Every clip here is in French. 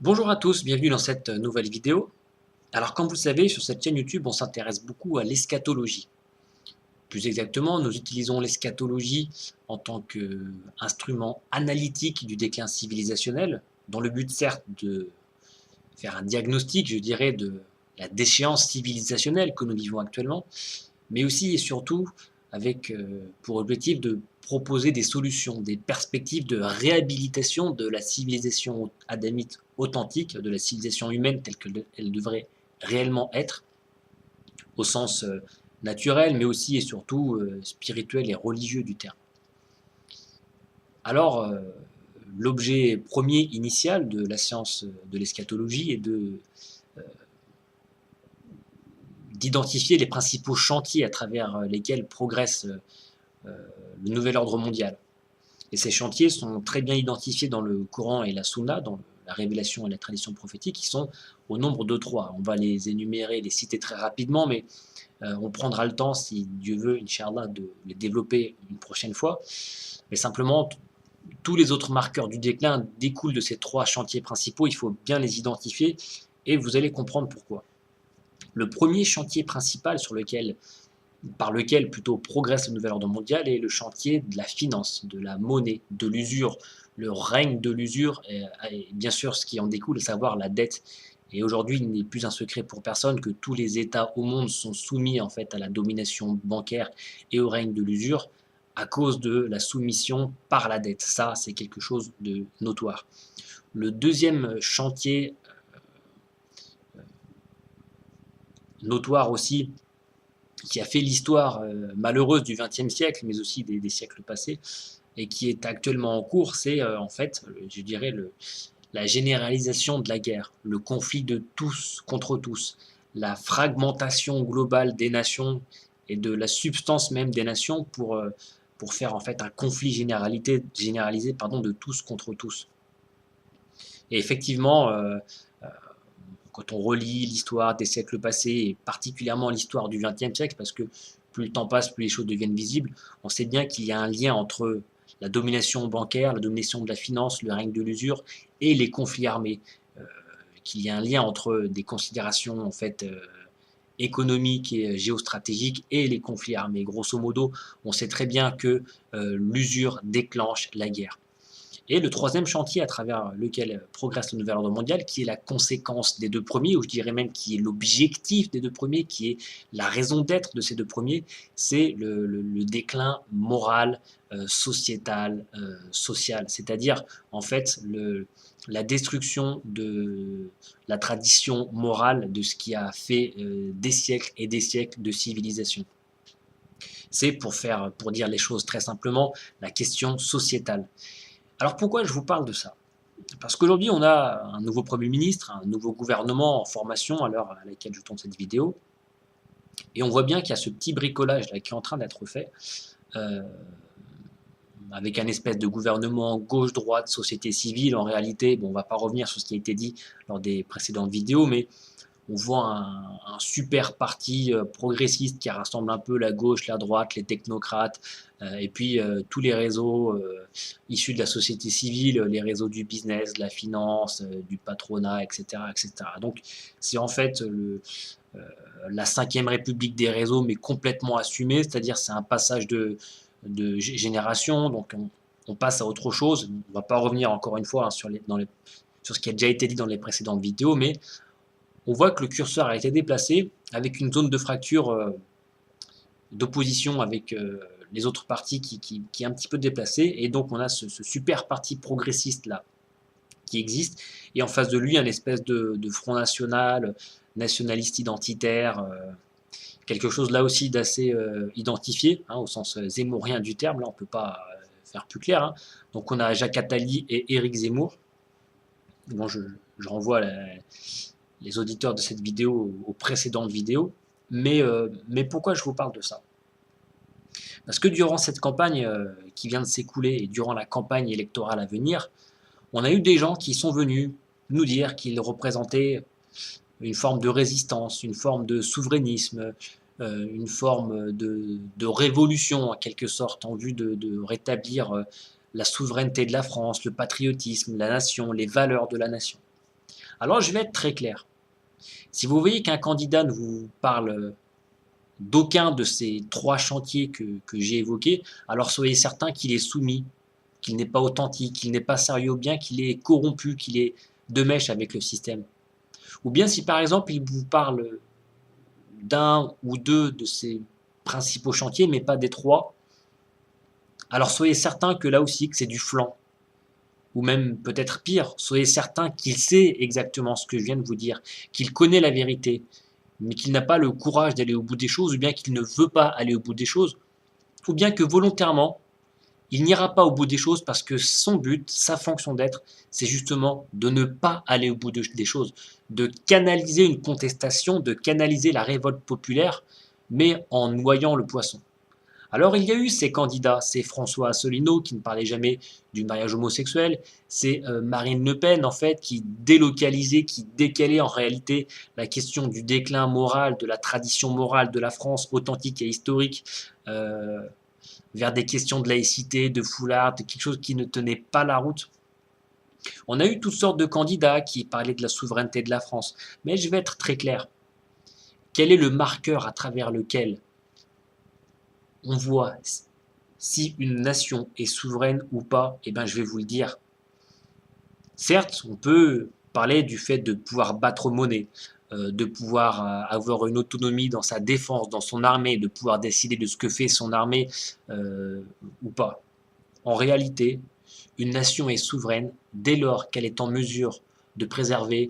Bonjour à tous, bienvenue dans cette nouvelle vidéo. Alors comme vous le savez, sur cette chaîne YouTube, on s'intéresse beaucoup à l'eschatologie. Plus exactement, nous utilisons l'eschatologie en tant qu'instrument analytique du déclin civilisationnel, dans le but certes de faire un diagnostic, je dirais, de la déchéance civilisationnelle que nous vivons actuellement, mais aussi et surtout avec pour objectif de proposer des solutions, des perspectives de réhabilitation de la civilisation adamite authentique, de la civilisation humaine telle qu'elle devrait réellement être, au sens naturel, mais aussi et surtout spirituel et religieux du terme. Alors, l'objet premier initial de la science de l'eschatologie est d'identifier les principaux chantiers à travers lesquels progresse le nouvel ordre mondial. Et ces chantiers sont très bien identifiés dans le Coran et la Sunna, dans la révélation et la tradition prophétique, qui sont au nombre de 3. On va les énumérer, les citer très rapidement, mais on prendra le temps, si Dieu veut, Inch'Allah, de les développer une prochaine fois. Mais simplement, tous les autres marqueurs du déclin découlent de ces 3 chantiers principaux, il faut bien les identifier, et vous allez comprendre pourquoi. Le premier chantier principal par lequel plutôt progresse le nouvel ordre mondial est le chantier de la finance, de la monnaie, de l'usure, le règne de l'usure et bien sûr ce qui en découle, à savoir la dette. Et aujourd'hui, il n'est plus un secret pour personne que tous les États au monde sont soumis en fait à la domination bancaire et au règne de l'usure à cause de la soumission par la dette. Ça, c'est quelque chose de notoire. Le deuxième chantier notoire aussi, qui a fait l'histoire malheureuse du XXe siècle, mais aussi des siècles passés, et qui est actuellement en cours, c'est en fait, je dirais, la généralisation de la guerre, le conflit de tous contre tous, la fragmentation globale des nations et de la substance même des nations pour faire en fait un conflit généralisé de tous contre tous. Et effectivement, quand on relit l'histoire des siècles passés, et particulièrement l'histoire du XXe siècle, parce que plus le temps passe, plus les choses deviennent visibles, on sait bien qu'il y a un lien entre la domination bancaire, la domination de la finance, le règne de l'usure et les conflits armés, qu'il y a un lien entre des considérations en fait économiques et géostratégiques et les conflits armés. Grosso modo, on sait très bien que l'usure déclenche la guerre. Et le troisième chantier à travers lequel progresse le nouvel ordre mondial, qui est la conséquence des 2 premiers, ou je dirais même qui est l'objectif des 2 premiers, qui est la raison d'être de ces 2 premiers, c'est le déclin moral, sociétal, social. C'est-à-dire, en fait, la destruction de la tradition morale de ce qui a fait des siècles et des siècles de civilisation. C'est pour dire les choses très simplement, la question sociétale. Alors pourquoi je vous parle de ça? Parce qu'aujourd'hui, on a un nouveau Premier ministre, un nouveau gouvernement en formation à l'heure à laquelle je tourne cette vidéo, et on voit bien qu'il y a ce petit bricolage là qui est en train d'être fait, euh, avec un espèce de gouvernement gauche-droite, société civile. En réalité, bon, on ne va pas revenir sur ce qui a été dit lors des précédentes vidéos, mais on voit un super parti progressiste qui rassemble un peu la gauche, la droite, les technocrates, et puis tous les réseaux issus de la société civile, les réseaux du business, de la finance, du patronat, etc., etc. Donc c'est en fait la 5e république des réseaux, mais complètement assumée, c'est-à-dire c'est un passage de génération, donc on passe à autre chose. On ne va pas revenir encore une fois hein, sur ce qui a déjà été dit dans les précédentes vidéos, mais on voit que le curseur a été déplacé avec une zone de fracture d'opposition avec les autres partis qui est un petit peu déplacée. Et donc on a ce super parti progressiste là qui existe. Et en face de lui, un espèce de front national, nationaliste identitaire, quelque chose là aussi d'assez identifié, hein, au sens zémourien du terme. Là, on ne peut pas faire plus clair. Hein. Donc on a Jacques Attali et Éric Zemmour. Bon, je renvoie les auditeurs de cette vidéo aux précédentes vidéos. Mais pourquoi je vous parle de ça? Parce que durant cette campagne qui vient de s'écouler et durant la campagne électorale à venir, on a eu des gens qui sont venus nous dire qu'ils représentaient une forme de résistance, une forme de souverainisme, une forme de révolution en quelque sorte en vue de rétablir la souveraineté de la France, le patriotisme, la nation, les valeurs de la nation. Alors je vais être très clair. Si vous voyez qu'un candidat ne vous parle d'aucun de ces trois chantiers que j'ai évoqués, alors soyez certain qu'il est soumis, qu'il n'est pas authentique, qu'il n'est pas sérieux, ou bien qu'il est corrompu, qu'il est de mèche avec le système. Ou bien si par exemple il vous parle d'un ou deux de ces principaux chantiers, mais pas des trois, alors soyez certain que là aussi que c'est du flanc. Ou même peut-être pire, soyez certain qu'il sait exactement ce que je viens de vous dire, qu'il connaît la vérité, mais qu'il n'a pas le courage d'aller au bout des choses, ou bien qu'il ne veut pas aller au bout des choses, ou bien que volontairement, il n'ira pas au bout des choses parce que son but, sa fonction d'être, c'est justement de ne pas aller au bout des choses, de canaliser une contestation, de canaliser la révolte populaire, mais en noyant le poisson. Alors il y a eu ces candidats, c'est François Asselineau qui ne parlait jamais du mariage homosexuel, c'est Marine Le Pen en fait qui délocalisait, qui décalait en réalité la question du déclin moral, de la tradition morale de la France authentique et historique euh, vers des questions de laïcité, de foulard, de quelque chose qui ne tenait pas la route. On a eu toutes sortes de candidats qui parlaient de la souveraineté de la France, mais je vais être très clair. Quel est le marqueur à travers lequel on voit si une nation est souveraine ou pas? Eh bien, je vais vous le dire. Certes, on peut parler du fait de pouvoir battre monnaie, de pouvoir avoir une autonomie dans sa défense, dans son armée, de pouvoir décider de ce que fait son armée ou pas. En réalité, une nation est souveraine dès lors qu'elle est en mesure de préserver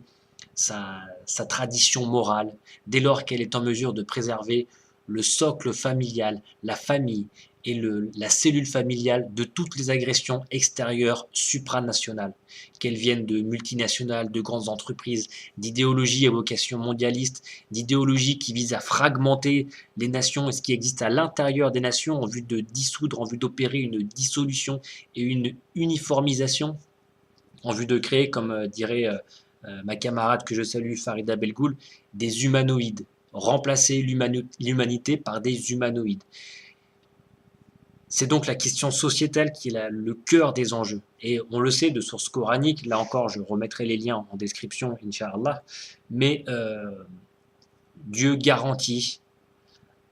sa tradition morale, dès lors qu'elle est en mesure de préserver le socle familial, la famille et la cellule familiale de toutes les agressions extérieures supranationales, qu'elles viennent de multinationales, de grandes entreprises, d'idéologies à vocation mondialiste, d'idéologies qui visent à fragmenter les nations et ce qui existe à l'intérieur des nations en vue de dissoudre, en vue d'opérer une dissolution et une uniformisation, en vue de créer, comme dirait ma camarade que je salue, Farida Belgoul, des humanoïdes, remplacer l'humanité par des humanoïdes. C'est donc la question sociétale qui est le cœur des enjeux. Et on le sait de sources coraniques, là encore je remettrai les liens en description, Inch'Allah, mais Dieu garantit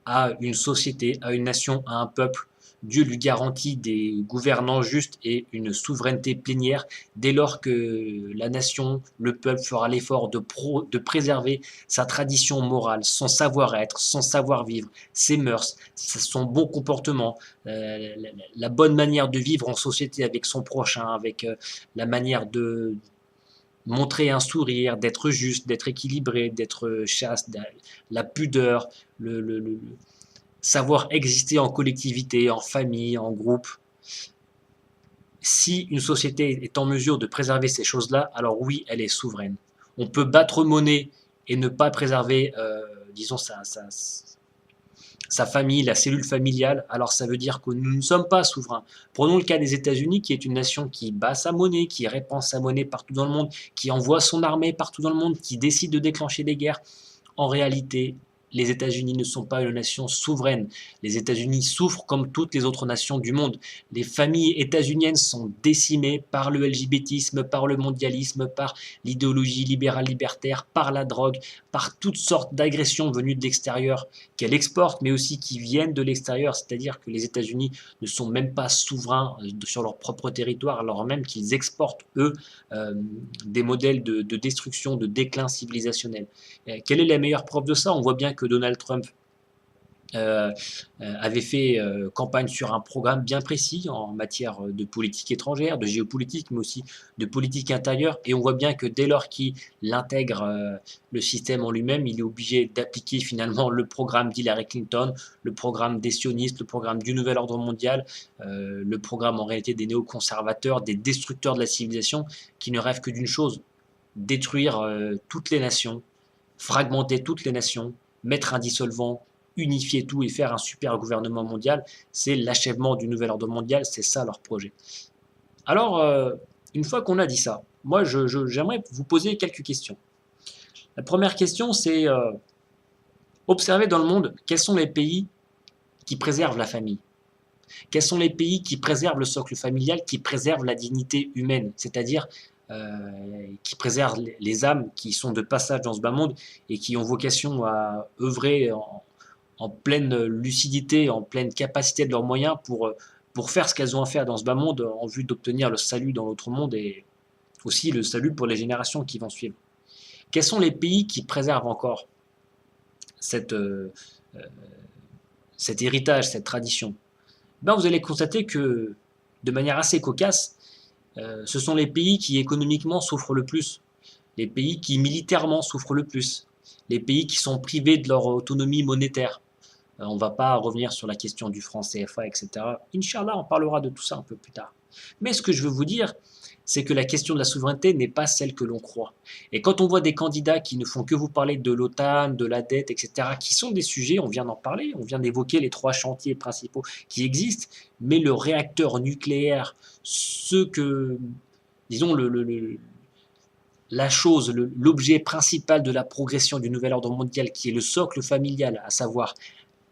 à une société, à une nation, à un peuple, Dieu lui garantit des gouvernants justes et une souveraineté plénière dès lors que la nation, le peuple fera l'effort de préserver sa tradition morale, son savoir-être, son savoir-vivre, ses mœurs, son bon comportement, la bonne manière de vivre en société avec son prochain, avec la manière de montrer un sourire, d'être juste, d'être équilibré, d'être chaste, la pudeur, le savoir exister en collectivité, en famille, en groupe. Si une société est en mesure de préserver ces choses-là, alors oui, elle est souveraine. On peut battre monnaie et ne pas préserver, disons, sa famille, la cellule familiale, alors ça veut dire que nous ne sommes pas souverains. Prenons le cas des États-Unis, qui est une nation qui bat sa monnaie, qui répand sa monnaie partout dans le monde, qui envoie son armée partout dans le monde, qui décide de déclencher des guerres. En réalité, les États-Unis ne sont pas une nation souveraine. Les États-Unis souffrent comme toutes les autres nations du monde. Les familles états-uniennes sont décimées par le LGBTisme, par le mondialisme, par l'idéologie libérale libertaire, par la drogue, par toutes sortes d'agressions venues de l'extérieur qu'elle exporte, mais aussi qui viennent de l'extérieur. C'est-à-dire que les États-Unis ne sont même pas souverains sur leur propre territoire, alors même qu'ils exportent, eux, des modèles de destruction, de déclin civilisationnel. Quelle est la meilleure preuve de ça? On voit bien que Donald Trump avait fait campagne sur un programme bien précis en matière de politique étrangère, de géopolitique, mais aussi de politique intérieure. Et on voit bien que dès lors qu'il intègre le système en lui-même, il est obligé d'appliquer finalement le programme d'Hillary Clinton, le programme des sionistes, le programme du nouvel ordre mondial, le programme en réalité des néoconservateurs, des destructeurs de la civilisation, qui ne rêvent que d'une chose: détruire toutes les nations, fragmenter toutes les nations, mettre un dissolvant, unifier tout et faire un super gouvernement mondial. C'est l'achèvement du nouvel ordre mondial, c'est ça leur projet. Alors, une fois qu'on a dit ça, moi j'aimerais vous poser quelques questions. La première question, c'est observer dans le monde quels sont les pays qui préservent la famille. Quels sont les pays qui préservent le socle familial, qui préservent la dignité humaine, c'est-à-dire qui préservent les âmes qui sont de passage dans ce bas monde et qui ont vocation à œuvrer en pleine lucidité, en pleine capacité de leurs moyens pour faire ce qu'elles ont à faire dans ce bas monde en vue d'obtenir le salut dans l'autre monde et aussi le salut pour les générations qui vont suivre. Quels sont les pays qui préservent encore cette, cet héritage, cette tradition? Ben, vous allez constater que, de manière assez cocasse, ce sont les pays qui économiquement souffrent le plus, les pays qui militairement souffrent le plus, les pays qui sont privés de leur autonomie monétaire. On ne va pas revenir sur la question du franc CFA, etc. Inch'Allah, on parlera de tout ça un peu plus tard. Mais ce que je veux vous dire, c'est que la question de la souveraineté n'est pas celle que l'on croit. Et quand on voit des candidats qui ne font que vous parler de l'OTAN, de la dette, etc., qui sont des sujets, on vient d'en parler, on vient d'évoquer les 3 chantiers principaux qui existent, mais le réacteur nucléaire, ce que, disons, la chose, l'objet principal de la progression du nouvel ordre mondial, qui est le socle familial, à savoir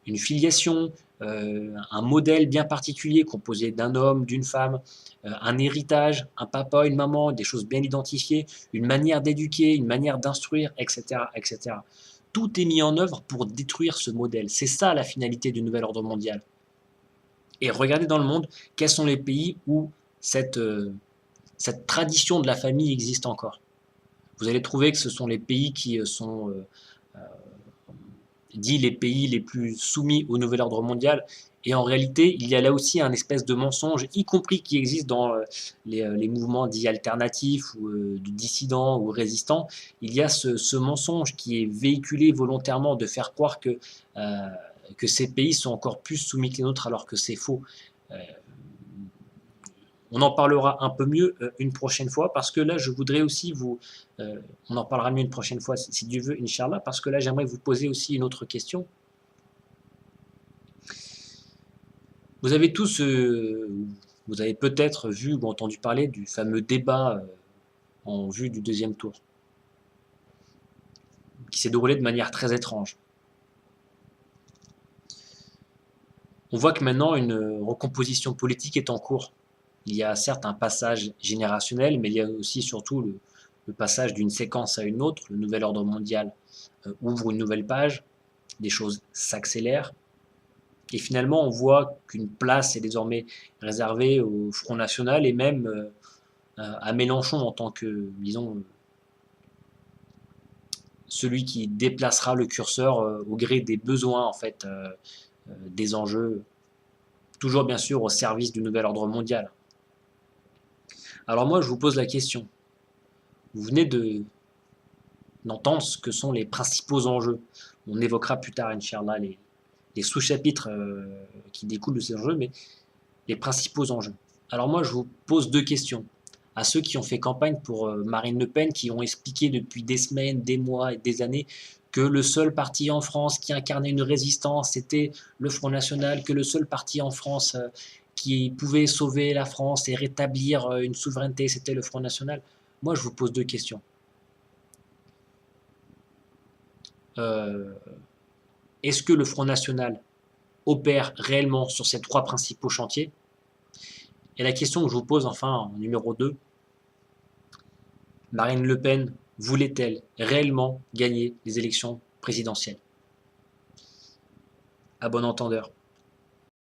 une filiation, un modèle bien particulier composé d'un homme, d'une femme, un héritage, un papa, une maman, des choses bien identifiées, une manière d'éduquer, une manière d'instruire, etc., etc. Tout est mis en œuvre pour détruire ce modèle. C'est ça la finalité du nouvel ordre mondial. Et regardez dans le monde, quels sont les pays où cette tradition de la famille existe encore. Vous allez trouver que ce sont les pays qui sont dit les pays les plus soumis au nouvel ordre mondial. Et en réalité, il y a là aussi un espèce de mensonge, y compris qui existe dans les mouvements dits alternatifs ou dissidents ou résistants. Il y a ce mensonge qui est véhiculé volontairement de faire croire que ces pays sont encore plus soumis que les nôtres alors que c'est faux. On en parlera un peu mieux une prochaine fois parce que là, je voudrais aussi on en parlera mieux une prochaine fois si Dieu veut, Inch'Allah, parce que là, j'aimerais vous poser aussi une autre question. Vous avez tous, vous avez peut-être vu ou entendu parler du fameux débat en vue du 2e tour, qui s'est déroulé de manière très étrange. On voit que maintenant, une recomposition politique est en cours. Il y a certes un passage générationnel, mais il y a aussi surtout le passage d'une séquence à une autre. Le nouvel ordre mondial ouvre une nouvelle page, des choses s'accélèrent. Et finalement, on voit qu'une place est désormais réservée au Front National et même à Mélenchon en tant que, disons, celui qui déplacera le curseur au gré des besoins, en fait, des enjeux, toujours bien sûr au service du nouvel ordre mondial. Alors moi, je vous pose la question. Vous venez d'entendre ce que sont les principaux enjeux. On évoquera plus tard, Inch'Allah, les sous-chapitres qui découlent de ces enjeux, mais les principaux enjeux. Alors moi, je vous pose 2 questions. À ceux qui ont fait campagne pour Marine Le Pen, qui ont expliqué depuis des semaines, des mois et des années que le seul parti en France qui incarnait une résistance, c'était le Front National, que le seul parti en France qui pouvait sauver la France et rétablir une souveraineté, c'était le Front National. Moi, je vous pose 2 questions. Est-ce que le Front National opère réellement sur ces 3 principaux chantiers? Et la question que je vous pose enfin en numéro 2, Marine Le Pen voulait-elle réellement gagner les élections présidentielles? À bon entendeur.